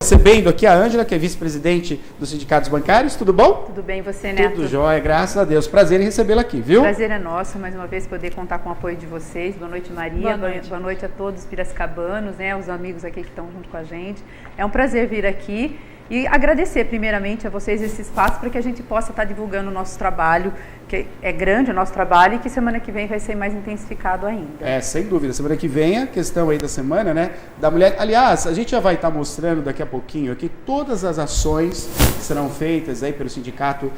Recebendo aqui a Ângela, que é vice-presidente dos sindicatos bancários, tudo bom? Tudo bem, você, Neto? Tudo jóia, graças a Deus. Prazer em recebê-la aqui, viu? Prazer é nosso, mais uma vez, poder contar com o apoio de vocês. Boa noite, Maria. Boa noite a todos os piracicabanos, né, os amigos aqui que estão junto com a gente. É um prazer vir aqui e agradecer primeiramente a vocês esse espaço para que a gente possa estar divulgando o nosso trabalho, que é grande o nosso trabalho e que semana que vem vai ser mais intensificado ainda. É, sem dúvida. Semana que vem a questão aí da semana, né, da mulher. Aliás, a gente já vai estar mostrando daqui a pouquinho aqui todas as ações que serão feitas aí pelo Sindicato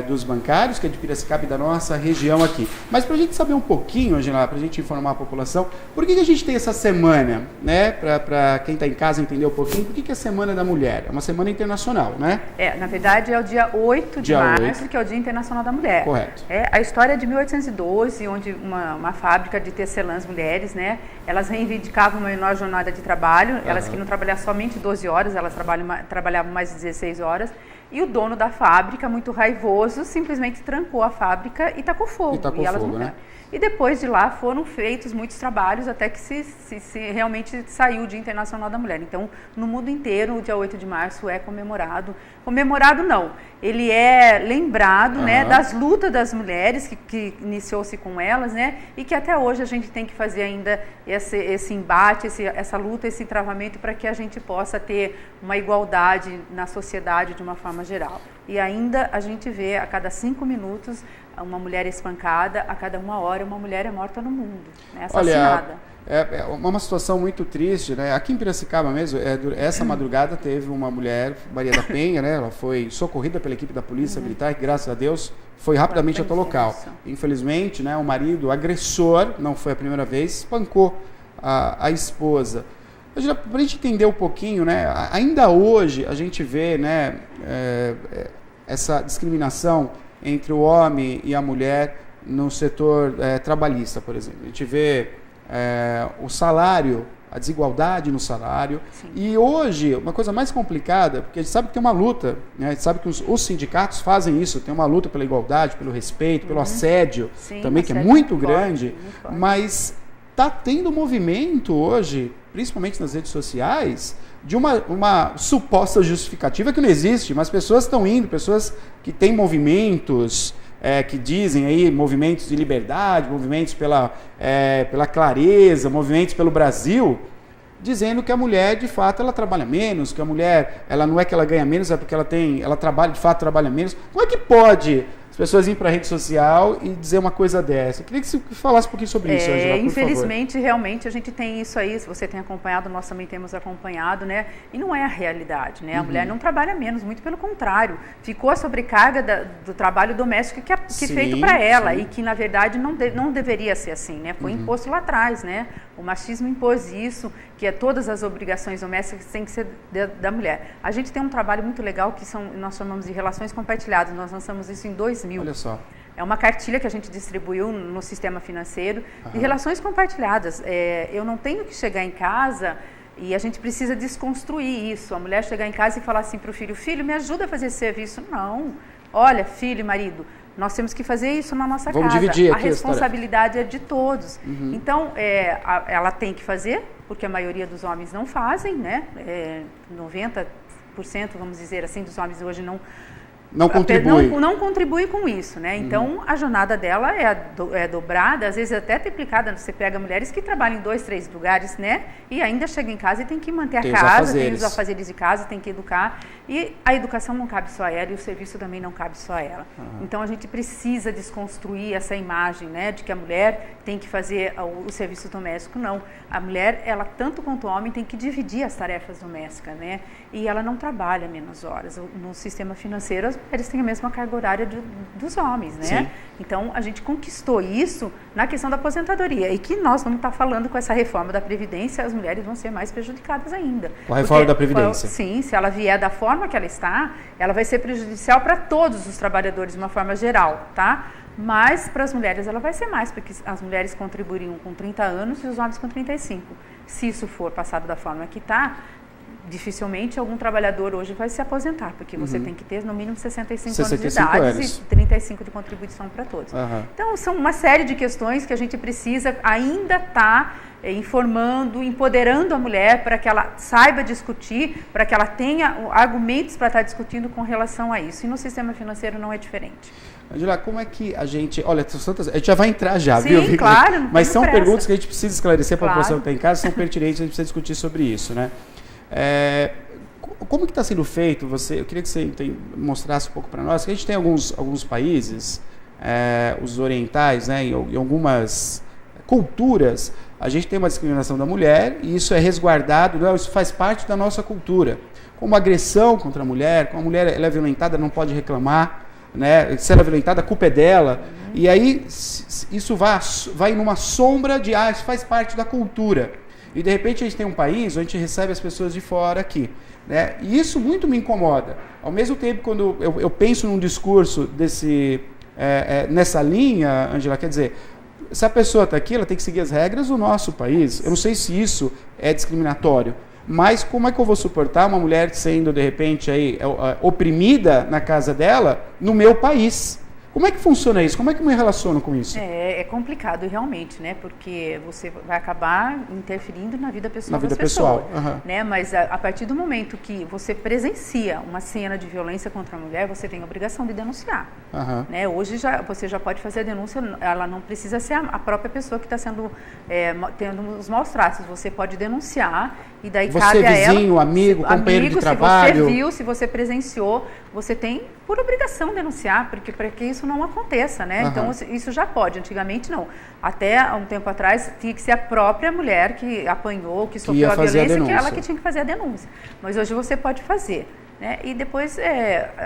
dos Bancários, que é de Piracicaba e da nossa região aqui. Mas para a gente saber um pouquinho, Angela, para a gente informar a população, por que a gente tem essa semana, né, para quem está em casa entender um pouquinho, por que é a Semana da Mulher? É uma semana internacional, né? É, na verdade é o dia 8 de março, que é o Dia Internacional da Mulher. Correto. É a história de 1812, onde uma fábrica de tecelãs mulheres, né, elas reivindicavam uma menor jornada de trabalho, elas queriam trabalhar somente 12 horas, elas trabalhavam mais de 16 horas, e o dono da fábrica, muito raivoso, simplesmente trancou a fábrica e tacou fogo. E elas fogo, né? E depois de lá foram feitos muitos trabalhos até que se realmente saiu o Dia Internacional da Mulher. Então, no mundo inteiro, o dia 8 de março é comemorado. Comemorado não, ele é lembrado, né, das lutas das mulheres, que iniciou-se com elas, né, e que até hoje a gente tem que fazer ainda esse embate, essa luta, esse travamento para que a gente possa ter uma igualdade na sociedade de uma forma geral. E ainda a gente vê a cada 5 minutos uma mulher espancada, a cada 1 hora uma mulher é morta no mundo, né, assassinada. Olha, é uma situação muito triste, né? Aqui em Piracicaba mesmo, essa madrugada teve uma mulher, Maria da Penha, né? Ela foi socorrida pela equipe da Polícia Militar, que graças a Deus foi rapidamente até o local. Infelizmente, né, o marido, o agressor, não foi a primeira vez, espancou a esposa. Para a gente entender um pouquinho, né? Ainda hoje a gente vê, né, essa discriminação entre o homem e a mulher no setor trabalhista, por exemplo. A gente vê o salário, a desigualdade no salário. Sim. E hoje, uma coisa mais complicada, porque a gente sabe que tem uma luta, né? A gente sabe que os sindicatos fazem isso, tem uma luta pela igualdade, pelo respeito, pelo assédio, também, que é muito grande, mas está tendo movimento hoje, principalmente nas redes sociais, de uma suposta justificativa que não existe, mas pessoas estão indo, pessoas que têm movimentos, que dizem aí movimentos de liberdade, movimentos pela clareza, movimentos pelo Brasil, dizendo que a mulher, de fato, ela trabalha menos, que a mulher, ela não é que ela ganha menos, é porque ela trabalha, de fato, trabalha menos. Como é que pode as pessoas irem para a rede social e dizer uma coisa dessa? Eu queria que você falasse um pouquinho sobre isso, Angela, por infelizmente, favor. Realmente, a gente tem isso aí, se você tem acompanhado, nós também temos acompanhado, né? E não é a realidade, né? A mulher não trabalha menos, muito pelo contrário. Ficou a sobrecarga do trabalho doméstico que é feito para ela, e que, na verdade, não deveria ser assim, né? Foi imposto lá atrás, né? O machismo impôs isso, que todas as obrigações domésticas têm que ser da mulher. A gente tem um trabalho muito legal que nós chamamos de relações compartilhadas. Nós lançamos isso em 2000. Olha só. É uma cartilha que a gente distribuiu no sistema financeiro de relações compartilhadas. Eu não tenho que chegar em casa e a gente precisa desconstruir isso. A mulher chegar em casa e falar assim para o filho, filho, me ajuda a fazer esse serviço. Não. Olha, filho e marido, nós temos que fazer isso na nossa casa. Dividir aqui a responsabilidade é de todos. Então, ela tem que fazer, porque a maioria dos homens não fazem, né? 90%, vamos dizer assim, dos homens hoje não contribui com isso, né? Então, a jornada dela é dobrada, às vezes até triplicada. Você pega mulheres que trabalham em 2, 3 lugares, né? E ainda chega em casa e tem que manter a casa, tem os afazeres de casa, tem que educar. E a educação não cabe só a ela e o serviço também não cabe só a ela. Então, a gente precisa desconstruir essa imagem, né? De que a mulher tem que fazer o serviço doméstico. Não. A mulher, ela tanto quanto o homem, tem que dividir as tarefas domésticas, né? E ela não trabalha menos horas. No sistema financeiro, eles têm a mesma carga horária dos homens, né? Sim. Então, a gente conquistou isso na questão da aposentadoria. E que nós vamos estar falando com essa reforma da Previdência, as mulheres vão ser mais prejudicadas ainda. Com a reforma da Previdência? Sim, se ela vier da forma que ela está, ela vai ser prejudicial para todos os trabalhadores de uma forma geral, tá? Mas para as mulheres ela vai ser mais, porque as mulheres contribuiriam com 30 anos e os homens com 35. Se isso for passado da forma que está, dificilmente algum trabalhador hoje vai se aposentar, porque você tem que ter no mínimo 65 anos de idade e 35 de contribuição para todos. Então, são uma série de questões que a gente precisa ainda estar informando, empoderando a mulher para que ela saiba discutir, para que ela tenha argumentos para estar discutindo com relação a isso. E no sistema financeiro não é diferente. Angela, como é que a gente... Olha, a gente já vai entrar já, sim, viu? Sim, claro. Mas são perguntas que a gente precisa esclarecer para a claro. população que está em casa, são pertinentes, a gente precisa discutir sobre isso, né? Como que está sendo feito? Eu queria que você mostrasse um pouco para nós, que a gente tem alguns países, os orientais, né, em algumas culturas, a gente tem uma discriminação da mulher e isso é resguardado, não, isso faz parte da nossa cultura. Como agressão contra a mulher, quando a mulher ela é violentada, não pode reclamar, né? Se ela é violentada, a culpa é dela. E aí isso vai numa sombra de, isso faz parte da cultura. E de repente a gente tem um país onde a gente recebe as pessoas de fora aqui, né? E isso muito me incomoda. Ao mesmo tempo, quando eu penso num discurso nessa linha, Angela, quer dizer, se a pessoa está aqui, ela tem que seguir as regras do nosso país. Eu não sei se isso é discriminatório, mas como é que eu vou suportar uma mulher sendo, de repente, oprimida na casa dela, no meu país? Como é que funciona isso? Como é que eu me relaciono com isso? É complicado realmente, né? Porque você vai acabar interferindo na vida pessoal das pessoas. Uhum. Né? Mas a partir do momento que você presencia uma cena de violência contra a mulher, você tem a obrigação de denunciar. Uhum. Né? Hoje você já pode fazer a denúncia, ela não precisa ser a própria pessoa que está tendo os maus tratos. Você pode denunciar e daí cabe a ela... vizinho, amigo, companheiro de trabalho... Se você viu, se você presenciou, você tem por obrigação denunciar, porque para que isso não aconteça, né? Uhum. Então, isso já pode. Antigamente, não. Até há um tempo atrás, tinha que ser a própria mulher que apanhou, que sofreu a violência, que ela que tinha que fazer a denúncia. Mas hoje você pode fazer. Né? E depois,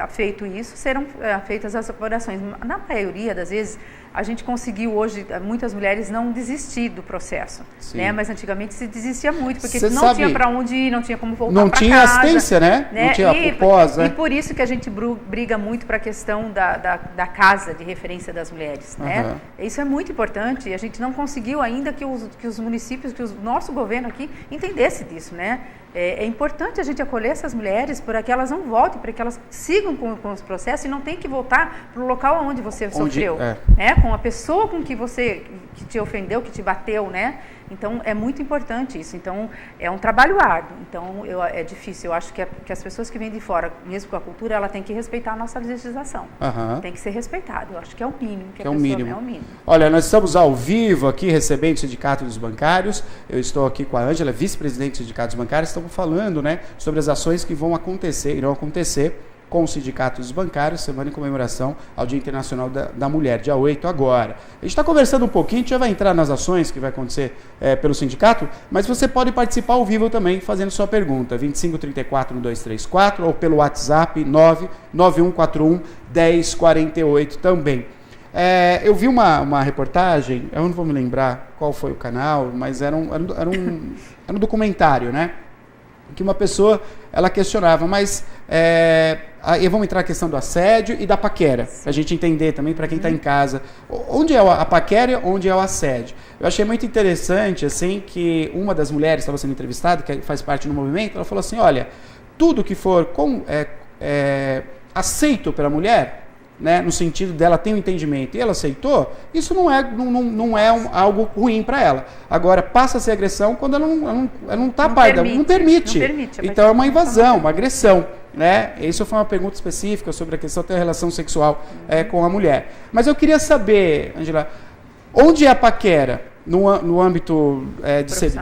feito isso, serão feitas as apurações. Na maioria das vezes, a gente conseguiu hoje, muitas mulheres não desistir do processo. Né? Mas antigamente se desistia muito, porque não tinha para onde ir, não tinha como voltar para casa. Não tinha assistência, né? Não tinha pós, né? E por isso que a gente briga muito para a questão da casa de referência das mulheres. Uhum. Né? Isso é muito importante e a gente não conseguiu ainda que os municípios, que o nosso governo aqui entendesse disso, né? É importante a gente acolher essas mulheres para que elas não voltem, para que elas sigam com os processos e não tenham que voltar para o local onde você sofreu, né? Com a pessoa com que te ofendeu, que te bateu, né? Então, é muito importante isso. Então, é um trabalho árduo. Então, é difícil. Eu acho que as pessoas que vêm de fora, mesmo com a cultura, ela tem que respeitar a nossa legislação. Uhum. Tem que ser respeitado. Eu acho que é o mínimo. É o mínimo. Olha, nós estamos ao vivo aqui, recebendo o Sindicato dos Bancários. Eu estou aqui com a Ângela, vice-presidente do Sindicato dos Bancários. Estamos falando, né, sobre as ações que irão acontecer com o Sindicato dos Bancários, semana em comemoração ao Dia Internacional da Mulher, dia 8 agora. A gente está conversando um pouquinho, a gente já vai entrar nas ações que vai acontecer pelo sindicato, mas você pode participar ao vivo também, fazendo sua pergunta, 2534-1234, ou pelo WhatsApp 99141-1048 também. Eu vi uma reportagem, eu não vou me lembrar qual foi o canal, mas era um documentário, né? Que uma pessoa, ela questionava, mas aí vamos entrar na questão do assédio e da paquera, para a gente entender também, para quem está em casa, onde é a paquera e onde é o assédio. Eu achei muito interessante, assim, que uma das mulheres estava sendo entrevistada, que faz parte do movimento, ela falou assim, olha, tudo que for aceito pela mulher, né, no sentido dela ter um entendimento e ela aceitou, isso não é algo ruim para ela. Agora, passa a ser agressão quando ela não está parda, não permite. Então é uma invasão, uma agressão. Né? Isso foi uma pergunta específica sobre a questão da relação sexual com a mulher. Mas eu queria saber, Angela, onde é a paquera? No âmbito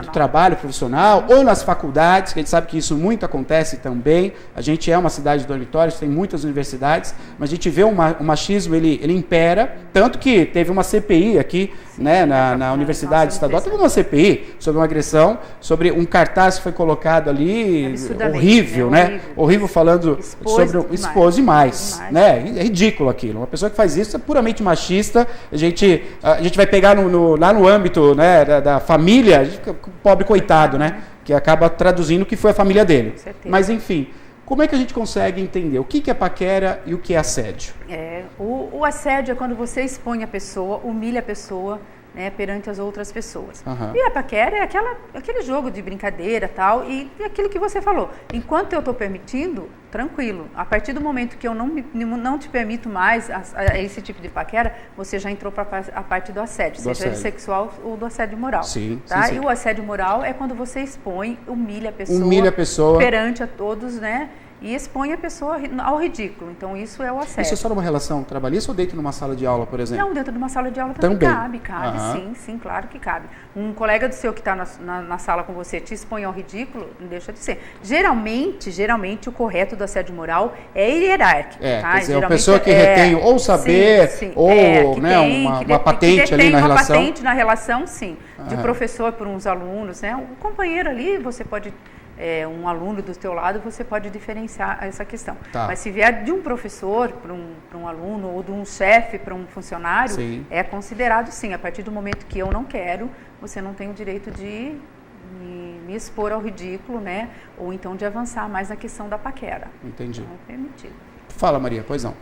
do trabalho profissional ou nas faculdades, que a gente sabe que isso muito acontece também. A gente é uma cidade de dormitórios, tem muitas universidades, mas a gente vê o machismo, ele impera, tanto que teve uma CPI aqui, né, na Universidade Estadual, teve uma CPI sobre uma agressão, sobre um cartaz que foi colocado ali, horrível, né? Horrível falando sobre... Expôs demais, né? É ridículo aquilo. Uma pessoa que faz isso é puramente machista. A gente vai pegar lá no âmbito, né, da família, a gente fica pobre coitado, né, que acaba traduzindo o que foi a família dele. Mas enfim, como é que a gente consegue entender o que é paquera e o que é assédio? O assédio é quando você expõe a pessoa, humilha a pessoa, né, perante as outras pessoas. E a paquera é aquele jogo de brincadeira tal, e aquilo que você falou. Enquanto eu estou permitindo, tranquilo. A partir do momento que eu não te permito mais a esse tipo de paquera, você já entrou para a parte do assédio, seja ele sexual ou do assédio moral. Sim, tá? sim. E o assédio moral é quando você expõe, humilha a pessoa perante a todos, né? E expõe a pessoa ao ridículo. Então, isso é o assédio. Isso é só numa relação trabalhista ou dentro de uma sala de aula, por exemplo? Não, dentro de uma sala de aula também cabe, sim, claro que cabe. Um colega do seu que está na sala com você te expõe ao ridículo, não deixa de ser. Geralmente, o correto do assédio moral é hierárquico. Tá? Quer dizer, a pessoa que retém ou saber, ou né, uma patente ali na relação. Uma patente na relação, sim. De professor por uns alunos, né? O companheiro ali, você pode... um aluno do teu lado, você pode diferenciar essa questão. Mas se vier de um professor para um aluno ou de um chefe para um funcionário, é considerado sim. A partir do momento que eu não quero, você não tem o direito de me expor ao ridículo, né? Ou então de avançar mais na questão da paquera. Entendi. Não é permitido. Fala, Maria, pois não.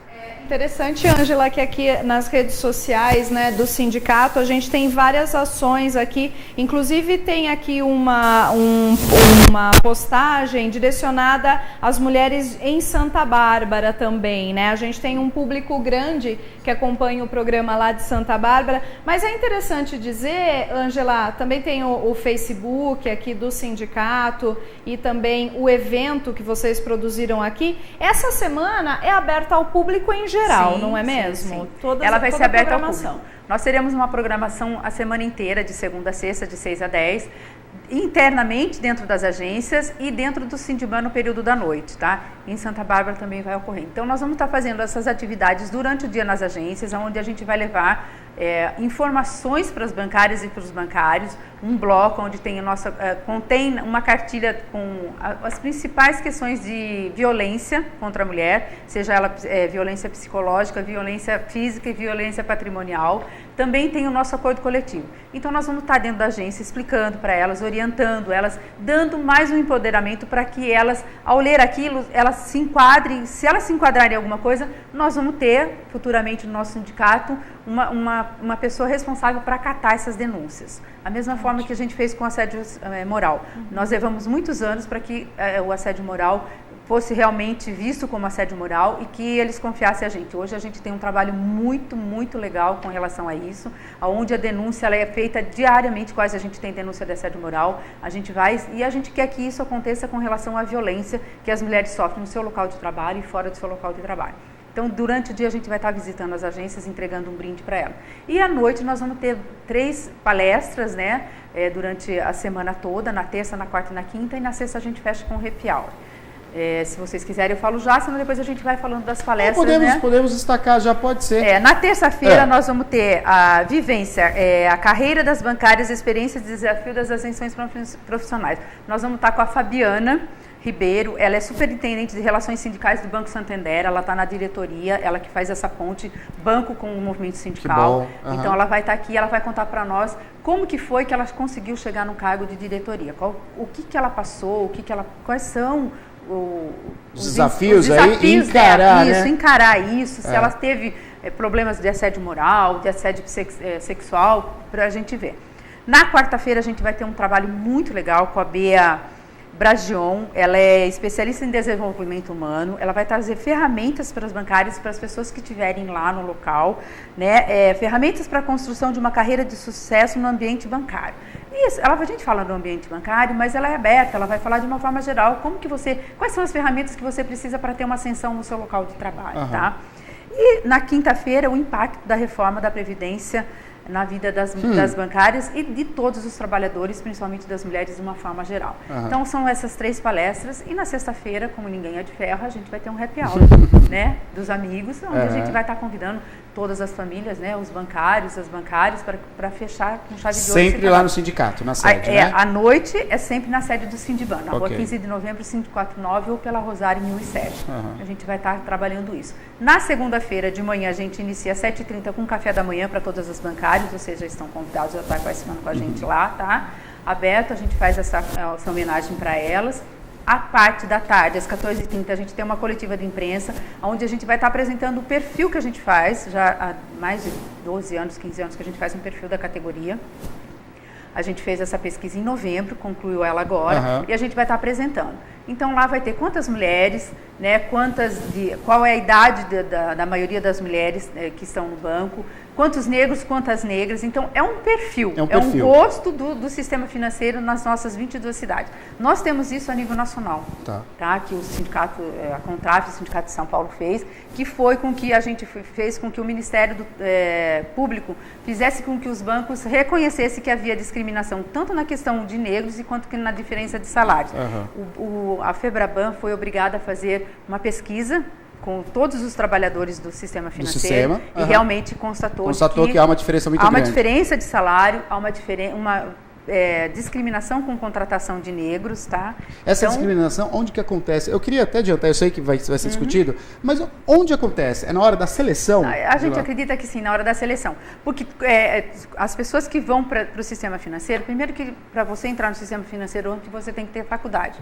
Interessante, Ângela, que aqui nas redes sociais, né, do sindicato a gente tem várias ações aqui, inclusive tem aqui uma postagem direcionada às mulheres em Santa Bárbara também, né? A gente tem um público grande que acompanha o programa lá de Santa Bárbara, mas é interessante dizer, Ângela, também tem o Facebook aqui do sindicato e também o evento que vocês produziram aqui. Essa semana é aberta ao público em geral, não é mesmo? Sim. Ela vai ser aberta ao público. Nós teremos uma programação a semana inteira, de segunda a sexta, de 6 a 10, internamente dentro das agências e dentro do Sindiban no período da noite, tá? Em Santa Bárbara também vai ocorrer. Então, nós vamos estar fazendo essas atividades durante o dia nas agências, onde a gente vai levar informações para as bancárias e para os bancários, um bloco onde tem contém uma cartilha com as principais questões de violência contra a mulher, seja ela violência psicológica, violência física e violência patrimonial. Também tem o nosso acordo coletivo. Então, nós vamos estar dentro da agência explicando para elas, orientando elas, dando mais um empoderamento para que elas, ao ler aquilo, elas se enquadrem. Se elas se enquadrarem em alguma coisa, nós vamos ter, futuramente, no nosso sindicato, uma pessoa responsável para acatar essas denúncias. A mesma forma que a gente fez com o assédio moral. Nós levamos muitos anos para que o assédio moral fosse realmente visto como assédio moral e que eles confiassem a gente. Hoje a gente tem um trabalho muito, muito legal com relação a isso, onde a denúncia ela é feita diariamente, quase a gente tem denúncia de assédio moral, a gente quer que isso aconteça com relação à violência que as mulheres sofrem no seu local de trabalho e fora do seu local de trabalho. Então, durante o dia a gente vai estar visitando as agências, entregando um brinde para ela. E à noite nós vamos ter 3 palestras, né, durante a semana toda, na terça, na quarta e na quinta, e na sexta a gente fecha com o happy hour. Se vocês quiserem eu falo já, senão depois a gente vai falando das palestras. Podemos destacar, já pode ser. Na terça-feira nós vamos ter a vivência, a carreira das bancárias, experiências e desafio das ascensões profissionais. Nós vamos estar com a Fabiana Ribeiro, ela é superintendente de relações sindicais do Banco Santander, ela está na diretoria, ela que faz essa ponte banco com o movimento sindical. Então ela vai estar aqui, ela vai contar para nós como que foi que ela conseguiu chegar no cargo de diretoria, o que ela passou, quais são os desafios aí, encarar isso, se ela teve problemas de assédio moral, de assédio sexual, para a gente ver. Na quarta-feira a gente vai ter um trabalho muito legal com a Bea Bragion, ela é especialista em desenvolvimento humano, ela vai trazer ferramentas para as bancárias, para as pessoas que estiverem lá no local, né, ferramentas para a construção de uma carreira de sucesso no ambiente bancário. Isso, a gente fala no ambiente bancário, mas ela é aberta, ela vai falar de uma forma geral, quais são as ferramentas que você precisa para ter uma ascensão no seu local de trabalho, tá? E na quinta-feira, o impacto da reforma da Previdência na vida das bancárias e de todos os trabalhadores, principalmente das mulheres, de uma forma geral. Então, são essas 3 palestras. E na sexta-feira, como ninguém é de ferro, a gente vai ter um happy hour, né, dos amigos, onde a gente vai estar convidando todas as famílias, né, os bancários, as bancárias, para fechar com chave de ouro. Sempre lá no sindicato, na sede, né? À noite é sempre na sede do Sindiban, na rua 15 de novembro, 549, ou pela Rosário 1007. A gente vai estar trabalhando isso. Na segunda-feira de manhã, a gente inicia às 7h30 com café da manhã para todas as bancárias, ou seja, estão convidados a estar participando com a gente lá, tá? Aberto, a gente faz essa homenagem para elas. A parte da tarde, às 14h30, a gente tem uma coletiva de imprensa, onde a gente vai estar apresentando o perfil que a gente faz, já há mais de 12 anos, 15 anos que a gente faz um perfil da categoria. A gente fez essa pesquisa em novembro, concluiu ela agora, e a gente vai estar apresentando. Então, lá vai ter quantas mulheres, né, qual é a idade da maioria das mulheres que estão no banco, quantos negros, quantas negras. Então, é um perfil, é um rosto do sistema financeiro nas nossas 22 cidades. Nós temos isso a nível nacional, tá? Que o sindicato, a Contraf, o Sindicato de São Paulo fez, que foi com que a gente fez com que o Ministério Público fizesse com que os bancos reconhecessem que havia discriminação, tanto na questão de negros quanto que na diferença de salários. A FEBRABAN foi obrigada a fazer uma pesquisa com todos os trabalhadores do sistema financeiro e realmente constatou que há uma diferença muito grande. Há uma diferença de salário, há uma discriminação com contratação de negros, tá? Essa discriminação, onde que acontece? Eu queria até adiantar, eu sei que vai ser discutido, mas onde acontece? É na hora da seleção? A gente acredita que sim, na hora da seleção. Porque as pessoas que vão para o sistema financeiro, primeiro que para você entrar no sistema financeiro, você tem que ter faculdade.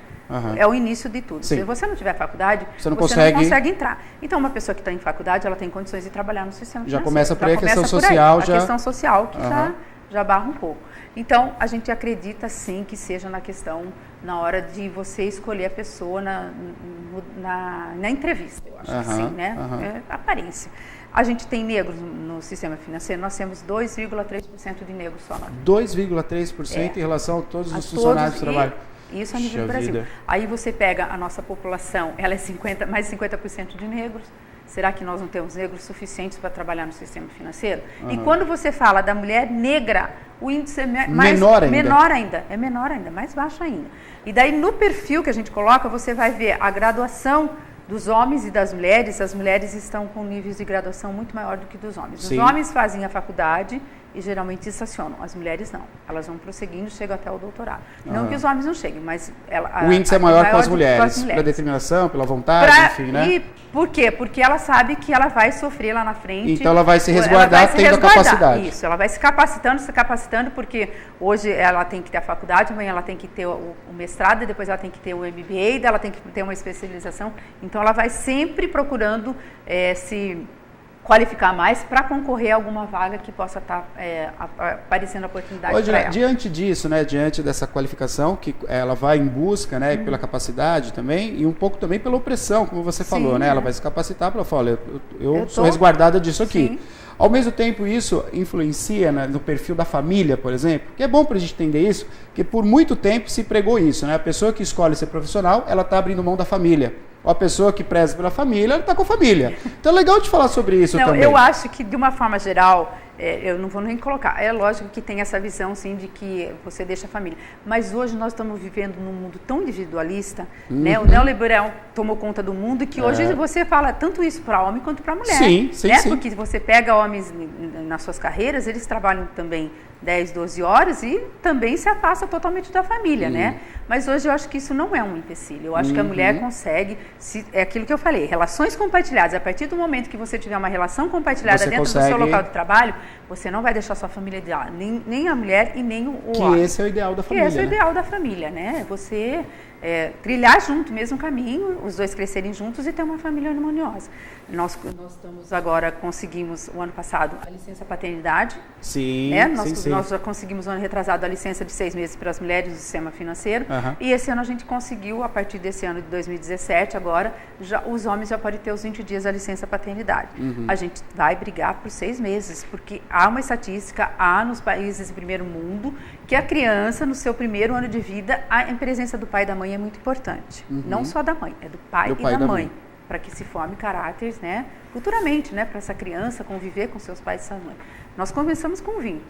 É o início de tudo. Sim. Se você não tiver faculdade, você não consegue entrar. Então, uma pessoa que está em faculdade, ela tem condições de trabalhar no sistema financeiro. Já começa por aí a questão social. A questão social que já barra um pouco. Então, a gente acredita sim que seja na hora de você escolher a pessoa na entrevista, eu acho que sim, né? Aparência. A gente tem negros no sistema financeiro, nós temos 2,3% de negros só lá. 2,3% em relação a todos os funcionários de trabalho. Isso a nível do Brasil. Aí você pega a nossa população, ela é mais de 50% de negros. Será que nós não temos negros suficientes para trabalhar no sistema financeiro? E quando você fala da mulher negra, o índice é menor ainda, mais baixo ainda. E daí no perfil que a gente coloca, você vai ver a graduação dos homens e das mulheres. As mulheres estão com níveis de graduação muito maior do que dos homens. Sim. Os homens fazem a faculdade e geralmente estacionam. As mulheres não. Elas vão prosseguindo, chegam até o doutorado. Não que os homens não cheguem, mas... o índice é maior com as mulheres, pela determinação, pela vontade, enfim, né? E por quê? Porque ela sabe que ela vai sofrer lá na frente. Então ela vai se resguardar tendo a capacidade. Isso, ela vai se capacitando, porque hoje ela tem que ter a faculdade, amanhã ela tem que ter o mestrado, depois ela tem que ter o MBA, ela tem que ter uma especialização. Então ela vai sempre procurando se qualificar mais para concorrer a alguma vaga que possa estar aparecendo a oportunidade para ela. Diante disso, né, diante dessa qualificação, que ela vai em busca, né, pela capacidade também, e um pouco também pela opressão, como você falou, né? Ela vai se capacitar para falar, eu sou resguardada disso aqui. Sim. Ao mesmo tempo, isso influencia no perfil da família, por exemplo, que é bom para a gente entender isso, porque por muito tempo se pregou isso, né? A pessoa que escolhe ser profissional, ela está abrindo mão da família. Ou a pessoa que preza pela família, ela está com a família. Então é legal de falar sobre isso também. Eu acho que, de uma forma geral, eu não vou nem colocar. É lógico que tem essa visão, sim, de que você deixa a família. Mas hoje nós estamos vivendo num mundo tão individualista, né? O neoliberal tomou conta do mundo, que hoje você fala tanto isso para homem quanto para mulher. Sim. Porque você pega homens nas suas carreiras, eles trabalham também 10, 12 horas e também se afasta totalmente da família, né? Mas hoje eu acho que isso não é um empecilho. Eu acho que a mulher consegue, é aquilo que eu falei, relações compartilhadas. A partir do momento que você tiver uma relação compartilhada dentro do seu local de trabalho, você não vai deixar sua família de lado, nem a mulher e nem o homem. Esse é o ideal da família. Esse é o ideal da família, né? Você trilhar junto o mesmo caminho, os dois crescerem juntos e ter uma família harmoniosa. Nós estamos agora, conseguimos o ano passado a licença paternidade. Sim, né? Nós já conseguimos o ano retrasado a licença de 6 meses para as mulheres do sistema financeiro. E esse ano a gente conseguiu, a partir desse ano de 2017, agora, os homens já podem ter os 20 dias da licença paternidade. A gente vai brigar por 6 meses, porque há uma estatística, nos países de primeiro mundo, que a criança, no seu primeiro ano de vida, a presença do pai e da mãe é muito importante. Não só da mãe, é do pai e da mãe. Para que se forme caráteres, né, futuramente, né, para essa criança conviver com seus pais e sua mãe. Nós começamos com 20,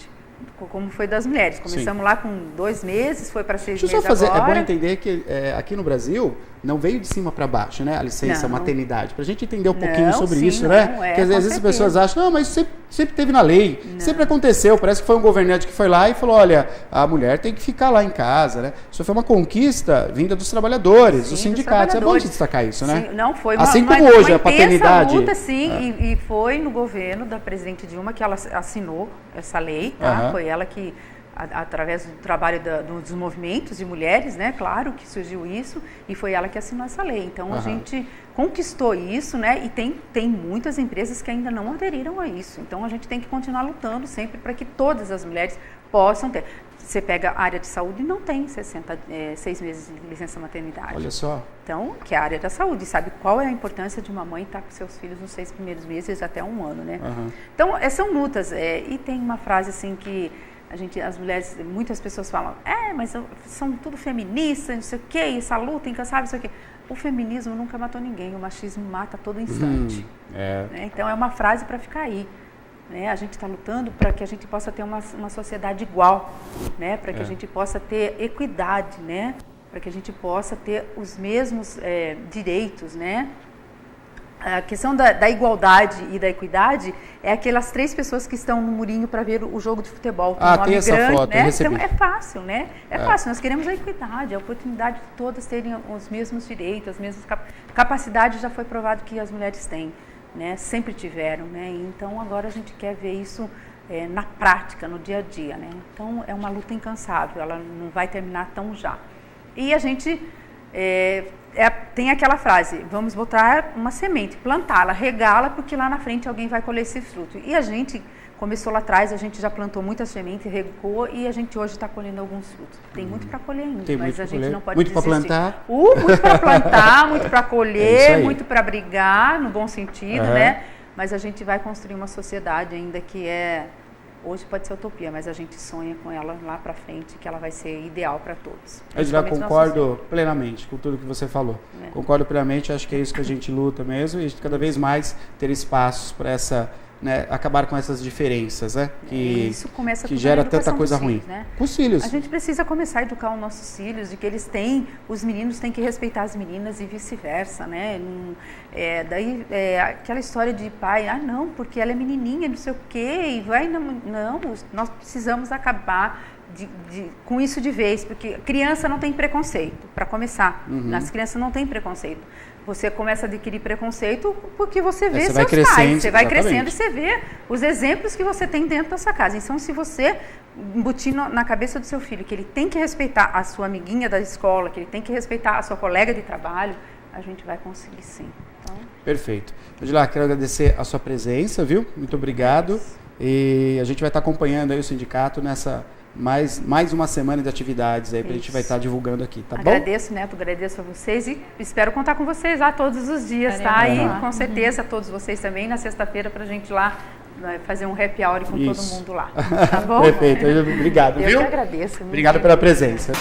como foi das mulheres. Começamos lá com 2 meses, foi para 6 meses agora. É bom entender que aqui no Brasil não veio de cima para baixo, né, a licença maternidade. Para a gente entender um pouquinho sobre isso, né? Porque às vezes as pessoas acham, não, mas sempre teve na lei, sempre aconteceu. Parece que foi um governante que foi lá e falou, olha, a mulher tem que ficar lá em casa, né? Isso foi uma conquista vinda dos trabalhadores, dos sindicatos. É bom de destacar isso, né? Sim, não, foi assim como hoje a paternidade. Luta, sim, e foi no governo da presidente Dilma que ela assinou essa lei, tá? Foi ela que através do trabalho dos movimentos de mulheres, né? Claro que surgiu isso, e foi ela que assinou essa lei. Então, a gente conquistou isso, né? E tem muitas empresas que ainda não aderiram a isso. Então, a gente tem que continuar lutando sempre para que todas as mulheres possam ter. Você pega a área de saúde e não tem 6 meses de licença maternidade. Olha só. Então, que é a área da saúde, sabe qual é a importância de uma mãe estar com seus filhos nos 6 primeiros meses até 1 ano, né? Então, são lutas. E tem uma frase assim que as mulheres, muitas pessoas falam, mas são tudo feministas, não sei o quê, essa luta incansável, não sei o quê. O feminismo nunca matou ninguém, o machismo mata a todo instante. Né? Então, é uma frase para ficar aí. Né? A gente está lutando para que a gente possa ter uma sociedade igual, né? Para que a gente possa ter equidade, né? Para que a gente possa ter os mesmos direitos, né? A questão da igualdade e da equidade é aquelas 3 pessoas que estão no murinho para ver o jogo de futebol. Tem essa grande, foto, né? Então é fácil, né? Fácil. Nós queremos a equidade, a oportunidade de todas terem os mesmos direitos, as mesmas capacidades. Já foi provado que as mulheres têm, né? Sempre tiveram, né? Então agora a gente quer ver isso na prática, no dia a dia, né? Então é uma luta incansável, ela não vai terminar tão já. E a gente tem aquela frase, vamos botar uma semente, plantá-la, regá-la, porque lá na frente alguém vai colher esse fruto. E a gente começou lá atrás, a gente já plantou muitas sementes, regou, e a gente hoje está colhendo alguns frutos. Tem muito para colher ainda, mas a gente não pode desistir. Muito para plantar? Muito para plantar, muito para colher, muito para brigar, no bom sentido, né? Mas a gente vai construir uma sociedade ainda que hoje pode ser utopia, mas a gente sonha com ela lá para frente, que ela vai ser ideal para todos. Eu já concordo plenamente com tudo que você falou. Concordo plenamente, acho que é isso que a gente luta mesmo, e cada vez mais ter espaços para acabar com essas diferenças, né? Isso começa que gera tanta coisa ruim. Né? Com os filhos. A gente precisa começar a educar os nossos filhos de que os meninos têm que respeitar as meninas e vice-versa, né? Daí aquela história de pai, não, porque ela é menininha, não sei o quê, e vai não, nós precisamos acabar com isso de vez, porque criança não tem preconceito, para começar. As crianças não têm preconceito. Você começa a adquirir preconceito porque você vê seus pais, você vai crescendo e você vê os exemplos que você tem dentro da sua casa. Então, se você embutir na cabeça do seu filho que ele tem que respeitar a sua amiguinha da escola, que ele tem que respeitar a sua colega de trabalho, a gente vai conseguir sim. Então... Perfeito. Odilá, quero agradecer a sua presença, viu? Muito obrigado. E a gente vai estar acompanhando aí o sindicato nessa... Mais uma semana de atividades aí, a gente vai estar divulgando aqui, tá bom? Agradeço, Neto, agradeço a vocês e espero contar com vocês lá todos os dias, tá? E com certeza todos vocês também na sexta-feira pra gente lá fazer um happy hour com todo mundo lá, tá bom? Perfeito, obrigado, viu? Eu que agradeço. Obrigado pela presença.